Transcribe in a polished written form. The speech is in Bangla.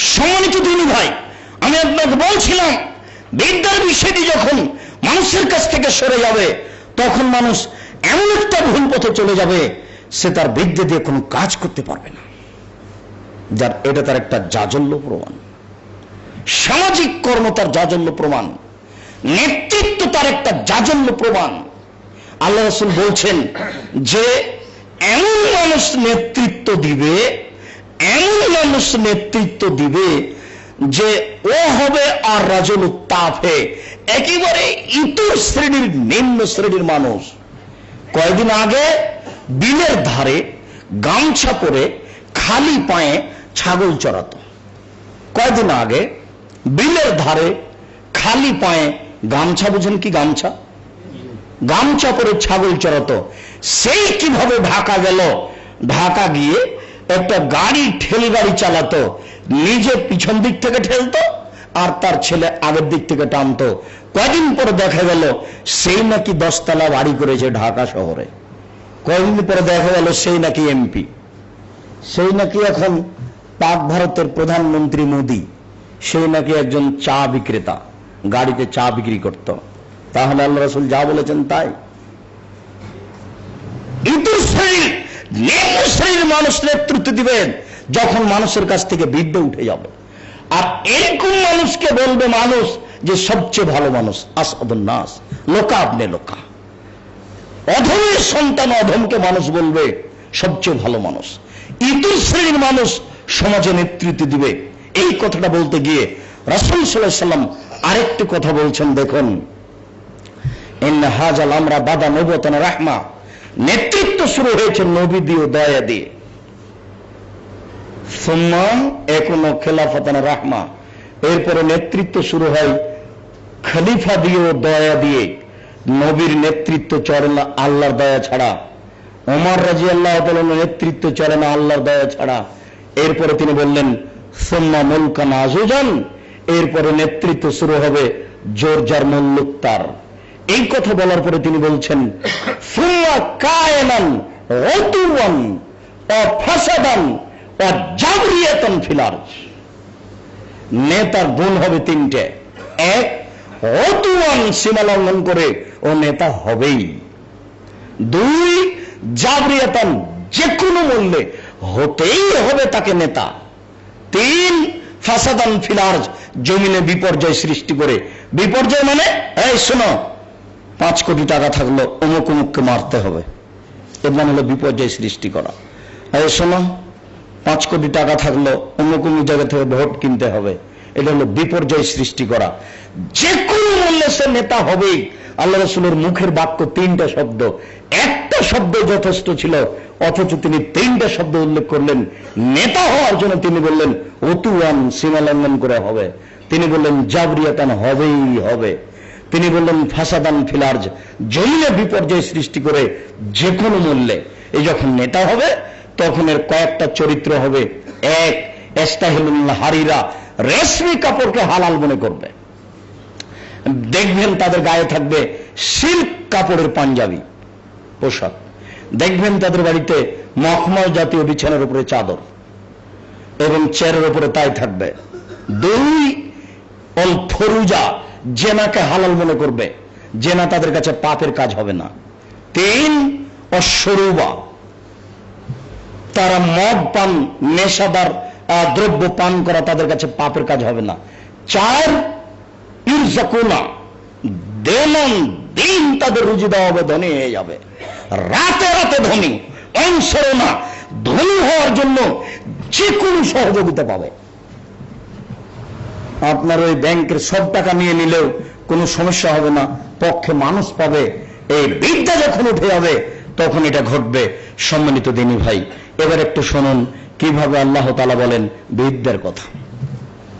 সম্মানিত দিনী ভাই, আমি আপনাকে বলছিলাম বিদ্যার বিষয়টি যখন মানুষের কাছ থেকে সরে যাবে তখন মানুষ এমন একটা ভুল পথে চলে যাবে সে তার বিদ্যা দিয়ে কোনো কাজ করতে পারবে না। যার এটা তার একটা জাজল্য প্রমাণ, সামাজিক কর্ম তার জাজল্য প্রমাণ, নেতৃত্ব তার একটা জাজল্য প্রমাণ। আল্লাহ রাসূল বলছেন যে এমন মানুষ নেতৃত্ব দিবে, এমন মানুষ নেতৃত্ব দিবে যে ও হবে আর রাজুল তাফে, একেবারে ইতর শ্রেণীর, নিম্ন শ্রেণীর মানুষ। কয়েকদিন আগে বিলের ধারে গামছা পরে খালি পায়ে ছাগল চড়াতো। কয়েকদিন আগে বিলের ধারে খালি পায়ে, গামছা বুঝেন কি, গামছা, গামছা পরে ছাগল চড়াতো। সেই কিভাবে ঢাকা গেল, ঢাকা গিয়ে একটা গাড়ি, ঠেল গাড়ি চালাতো, নিজে পিছন দিক থেকে ঠেলতো আর তার ছেলে আগের দিক থেকে টানতো। কয়েকদিন পরে দেখা গেল সেই নাকি 10 তলা বাড়ি করেছে ঢাকা শহরে। কয়েকদিন পরে দেখা গেল সেই নাকি এমপি, সেই নাকি এখন পাক ভারতের প্রধানমন্ত্রী মোদী, সেই নাকি একজন চা বিক্রেতা, গাড়িতে চা বিক্রি করত। তাহলে আল্লাহ রাসূল যা বলেছেন তাই। ইতর শ্রেণীর, নিম্ন শ্রেণীর মানুষ নেতৃত্ব দিবেন যখন মানুষের কাছ থেকে বিদ্যা উঠে যাবে। আর এরকম মানুষকে বলবে মানুষ যে সবচেয়ে ভালো মানুষ, আসাদুন নাস, লোকা আপনি লোকা। অধমের সন্তান অধমকে মানুষ বলবে সবচেয়ে ভালো মানুষ। ইতর শ্রেণীর মানুষ সমাজে নেতৃত্ব দিবে। এই কথাটা বলতে গিয়ে রাসূল সাল্লাল্লাহু আলাইহি ওয়াসাল্লাম আরেকটি কথা বলছেন, দেখুন, ইন্না হাযাল আমরা বাদা নবুওয়াতান রাহমা, নেতৃত্ব শুরু হয়েছে নবী দিয়ে, দয়া দিয়ে। সুম্মা একুনু খিলাফাতান রাহমা, এরপরে নেতৃত্ব শুরু হয় খলিফা দিয়ে, দয়া দিয়ে। নবীর নেতৃত্ব চলে না আল্লাহর দয়া ছাড়া, ওমর রাদিয়াল্লাহু তাআলা নেতৃত্ব চলে না আল্লাহর দয়া ছাড়া। এরপরে তিনি বললেন সুম্মা মুলকান আযুজান, এরপরে নেতৃত্ব শুরু হবে জোর যার মুলক তার। এই কথা বলার পরে তিনি বলছেন সুম্মা কায়নান উতুওয়ান ওয়া ফাসাদান ওয়া জাবরিয়াতান ফিল আরজ। নেতার গুণ হবে তিনটে। এক, উতুওয়ান, সীমা লঙ্ঘন করে ও নেতা হবেই। দুই, জাবরিয়াতান, যে কোনো মূল্যে হতেই হবে তাকে নেতা। তিন, ফাসাদান ফিল আরজ, জমিনে বিপর্যয় সৃষ্টি করে। বিপর্যয় মানে, এই শোনো, 5 কোটি টাকা থাকলো অমুক অমুককে মারতে হবে, এর মানে হলো বিপর্যয় সৃষ্টি করা। এই শোনো, 5 কোটি টাকা থাকলো অমুক অমুক জায়গা থেকে ভোট কিনতে হবে, এটা হলো বিপর্যয় সৃষ্টি করা। যে কোনো মূল্যে সে নেতা হবেই। আল্লাহ রাসূলের মুখের বাক্য 3টা শব্দ, একটা শব্দ যথেষ্ট ছিল, অথচ তিনি 3টা শব্দ উল্লেখ করলেন নেতা হওয়ার জন্য। তিনি বললেন উতুওয়ান, সীমা লঙ্ঘন করে হবে। তিনি বললেন জাবরিয়াতান, হবেই হবে। তিনি বললেন ফাসাদান ফিল আরজ, জমিনে বিপর্যয় সৃষ্টি করে যে কোনো মূল্যে। এই যখন নেতা হবে তখন এর কয়েকটা চরিত্র হবে। এক, ইস্তাহিলুল হারিরা, রেশমি কাপড়কে হালাল মনে করবে। দেখবেন তাদের গায়ে থাকবে সিল্ক কাপড়ের পাঞ্জাবি পোশাক। দেখবেন তাদের বাড়িতে মখমল জাতীয় বিছানার উপরে চাদর এবং চেয়ারের উপরে তাই থাকবে। দুই, অল ফরুজা, জেনাকে হালাল মনে করবে, জেনা তাদের কাছে পাপের কাজ হবে না। তিন, অশরুবা, তারা মদ পান, নেশাদার দ্রব্য পান করা তাদের কাছে পাপের কাজ হবে না। চার, ইরজাকুনা, দিনন দিন তাদের রুজি দেওয়া হবে, ধনী হয়ে যাবে, রাতে রাতে ধনী। অংশরণা, ধনী হওয়ার জন্য যে কোনো সহযোগিতা পাবে। আপনার ওই ব্যাংকের সব টাকা নিয়ে নিলেও কোনো সমস্যা হবে না, পক্ষে মানুষ পাবে। এই বিদ্যা যখন উঠে যাবে তখন এটা ঘটবে। সম্মানিত দিনী ভাই, এবার একটু শুনুন কিভাবে আল্লাহ তাআলা বলেন বিদ্যার কথা।